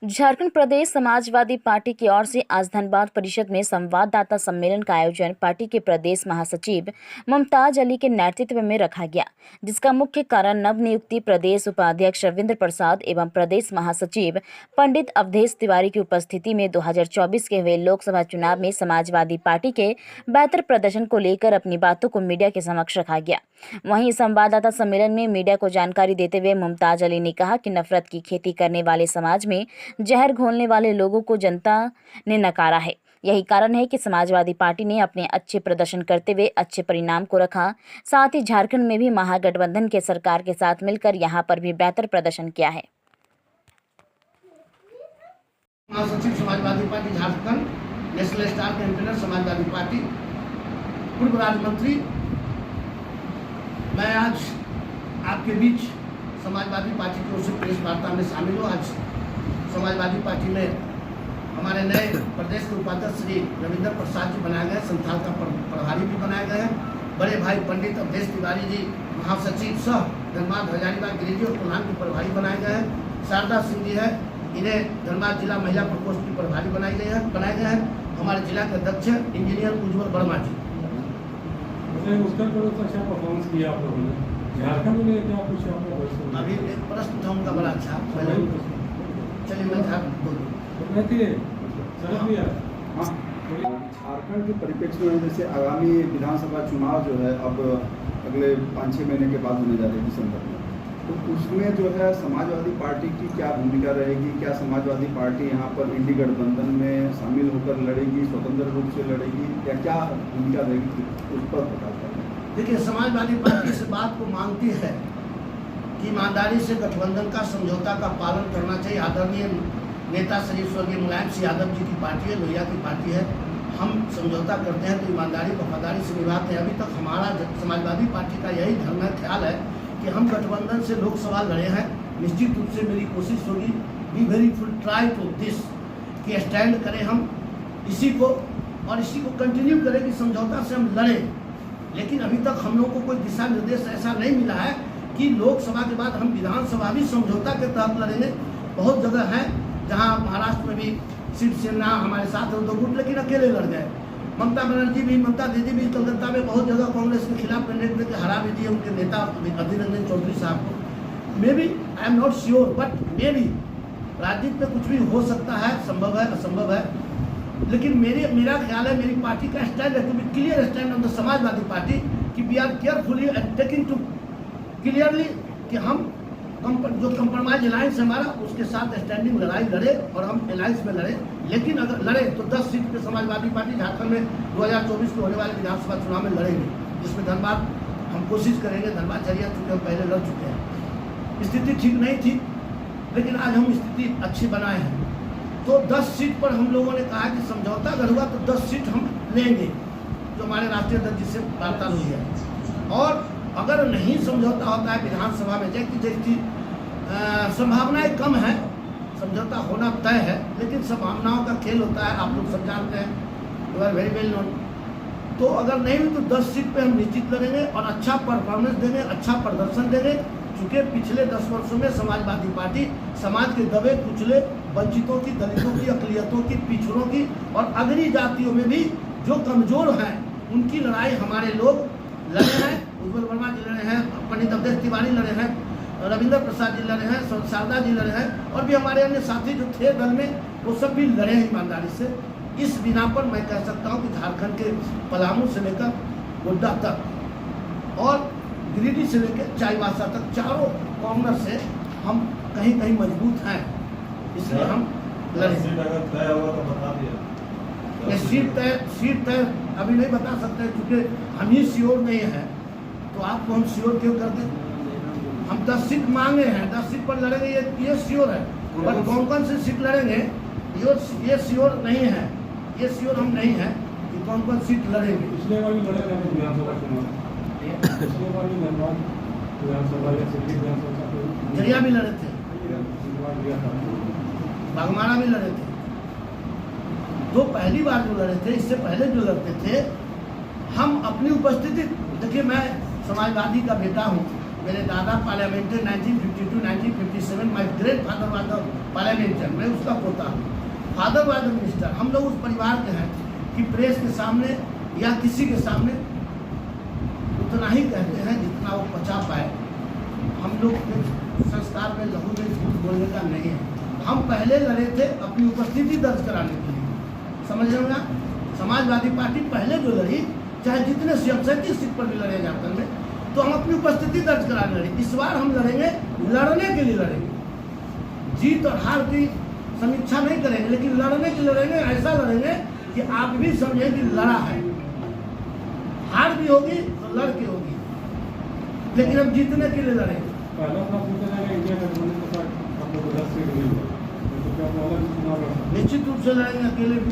झारखंड प्रदेश Samajwadi party की ओर से आज धनबाद परिषद में संवाददाता सम्मेलन का आयोजन पार्टी के प्रदेश महासचिव मुमताज अली के नेतृत्व में रखा गया, जिसका मुख्य कारण नवनियुक्ति प्रदेश उपाध्यक्ष रविंद्र प्रसाद एवं प्रदेश महासचिव पंडित अवधेश तिवारी की उपस्थिति में 2024 के हुए लोकसभा चुनाव में समाजवादी पार्टी के बेहतर प्रदर्शन को लेकर अपनी बातों को मीडिया के समक्ष रखा गया। वहीं संवाददाता सम्मेलन में मीडिया को जानकारी देते हुए मुमताज अली ने कहा कि नफरत की खेती करने वाले समाज में जहर घोलने वाले लोगों को जनता ने नकारा है। यही कारण है कि समाजवादी पार्टी ने अपने अच्छे प्रदर्शन करते हुए अच्छे परिणाम को रखा। साथ ही झारखंड में भी महागठबंधन के सरकार के साथ मिलकर यहां पर भी बेहतर प्रदर्शन किया है। महासचिव Samajwadi party Jharkhand, national star campaigner Samajwadi party, पूर्व राज्य मंत्री, मैं आज आपके बीच समाजवादी पार्टी की ओर से प्रेस वार्ता में शामिल हूँ। आज समाजवादी पार्टी में हमारे नए प्रदेश के उपाध्यक्ष श्री रविंद्र प्रसाद जी बनाए गए, संथाल का प्रभारी भी बनाए गए हैं। बड़े भाई पंडित अवधेश तिवारी जी महासचिव सह धनबाद, हजारीबाग, गिरिडीह और कोल्हान के प्रभारी बनाए गए हैं। शारदा सिंह जी है, इन्हें धनबाद जिला महिला प्रकोष्ठ की प्रभारी बनाए गए हैं। हमारे जिला के अध्यक्ष इंजीनियर उज्ज्वल वर्मा जी। उत्तर प्रदेश अच्छा परफॉर्मेंस किया आप लोगों ने, झारखंड में क्या कुछ आपको? अभी एक प्रश्न था उनका बड़ा अच्छा, चलिए मैं झारखंड के परिप्रेक्ष्य में जैसे आगामी विधानसभा चुनाव जो है अब अगले 5-6 महीने के बाद होने जा रहे हैं दिसंबर में, तो उसमें जो है समाजवादी पार्टी की क्या भूमिका रहेगी? क्या समाजवादी पार्टी यहाँ पर इंडी गठबंधन में शामिल होकर लड़ेगी, स्वतंत्र रूप से लड़ेगी, या क्या भूमिका रहेगी उस पर पता करें। देखिए, समाजवादी पार्टी इस बात को मानती है कि ईमानदारी से गठबंधन का समझौता का पालन करना चाहिए। आदरणीय नेता श्री स्वर्गीय मुलायम सिंह यादव जी की पार्टी है, लोहिया की पार्टी है। हम समझौता करते हैं तो ईमानदारी वफादारी से निभाते हैं। अभी तक हमारा समाजवादी पार्टी का यही धर्म है, ख्याल है कि हम गठबंधन से लोकसभा लड़े हैं। निश्चित रूप से मेरी कोशिश होगी, be very full try to this, कि स्टैंड करें हम इसी को और इसी को कंटिन्यू करें कि समझौता से हम लड़ें। लेकिन अभी तक हम लोग को कोई दिशा निर्देश ऐसा नहीं मिला है कि लोकसभा के बाद हम विधानसभा भी समझौता के तहत लड़ेंगे। बहुत जगह है जहां महाराष्ट्र में भी शिवसेना हमारे साथ है, 2 गुट, लेकिन अकेले लड़ गए। ममता बनर्जी भी, ममता दीदी भी कलकत्ता में बहुत जगह कांग्रेस के खिलाफ कैंडिडेट देकर हरा भी दिए उनके नेता अधीर रंजन चौधरी साहब को। May be, I am not sure, but may be राजनीति में कुछ भी हो सकता है, संभव है, असंभव है। लेकिन मेरा ख्याल है, मेरी पार्टी का स्टैंड है to be clear stand on the Samajwadi party, कि we are carefully and taking to clearly कि हम जो कंप्रोमाइज अलायंस हमारा, उसके साथ स्टैंडिंग लड़ाई लड़े और हम अलायंस में लड़े। लेकिन अगर लड़े तो 10 सीट पे समाजवादी पार्टी झारखंड में 2024 में होने वाले विधानसभा चुनाव में लड़ेंगे, जिसमें धनबाद हम कोशिश करेंगे। धनबाद जरिया चुके हम पहले लड़ चुके हैं, स्थिति ठीक नहीं थी, लेकिन आज हम स्थिति अच्छी बनाए हैं। तो 10 सीट पर हम लोगों ने कहा कि समझौता अगर हुआ तो 10 सीट हम लेंगे, जो हमारे राष्ट्रीय अध्यक्ष जी से वार्ता हुई है। और अगर नहीं समझौता होता है विधानसभा में, जैसी संभावनाएं कम है, समझौता होना तय है, लेकिन संभावनाओं का खेल होता है, आप लोग सब जानते हैं, you are very well known. तो अगर नहीं हुई तो 10 सीट पे हम निश्चित लड़ेंगे और अच्छा परफॉर्मेंस देंगे, अच्छा प्रदर्शन देंगे। चूँकि पिछले 10 वर्षों में समाजवादी पार्टी समाज के दबे कुचले वंचितों की, दलितों की, अकलियतों की, पिछड़ों की और अग्रणी जातियों में भी जो कमजोर हैं, उनकी लड़ाई हमारे लोग लड़े हैं। उज्ज्वल वर्मा जी लड़े हैं, पंडित अवधेश तिवारी लड़े हैं, रविंद्र प्रसाद जी लड़े हैं, शारदा जी लड़े हैं, और भी हमारे अन्य साथी जो थे दल में, वो सब भी लड़े हैं ईमानदारी से। इस बिना पर मैं कह सकता हूँ कि झारखंड के पलामू से लेकर गोड्डा तक और गिरिडीह से लेकर चाईबासा तक, चारों कॉर्नर से हम कहीं कहीं मजबूत हैं, इसलिए हम लड़े। सीट तय अभी नहीं बता सकते, क्योंकि हम ही श्योर नहीं है, तो आपको हम श्योर क्यों कर दें? हम 10 सीट मांगे हैं, 10 सीट पर लड़ेंगे, ये श्योर है। पर कौन से सीट लड़ेंगे ये श्योर नहीं है, ये श्योर हम नहीं है कि कौन सीट लड़ेंगे। पिछले बार भी लड़े थे विधानसभा चुनाव, पिछले बार भी धनबाद विधानसभा या सिटी विधानसभा जरिया भी लड़े थे, बागमारा भी लड़े थे। तो पहली बार जो लड़े थे, इससे पहले जो लड़ते थे, हम अपनी उपस्थिति, देखिए मैं समाजवादी का बेटा हूँ, मेरे दादा parliamentarian 1952-1957, my great father was the parliamentarian, मैं उसका पोता हूँ। Father was the minister. हम लोग उस परिवार के हैं कि प्रेस के सामने या किसी के सामने उतना ही कहते हैं जितना वो पचा पाए। हम लोग के संस्कार में लहू में झूठ बोलने का नहीं है। हम पहले लड़े थे अपनी उपस्थिति दर्ज कराने के लिए, समझ रहे हो ना। समाजवादी पार्टी पहले जो लड़ी, चाहे जितने 37 सीट पर भी लड़े झारखंड में, तो हम अपनी उपस्थिति दर्ज कराने लड़े। इस बार हम लड़ेंगे, लड़ने के लिए लड़ेंगे। जीत और हार की समीक्षा नहीं करेंगे, लेकिन लड़ने के लिए लड़ेंगे। ऐसा लड़ेंगे कि आप भी समझें कि लड़ा है। हार भी होगी तो लड़ के होगी, लेकिन हम जीतने के लिए लड़ेंगे। पहला अपना पूछा जाएगा इंडिया गठबंधन के साथ आपको 10 सीट मिल जाए, तो क्या पहला भी चुनाव लड़ सकते हैं? निश्चित रूप से लड़ेंगे, अकेले भी।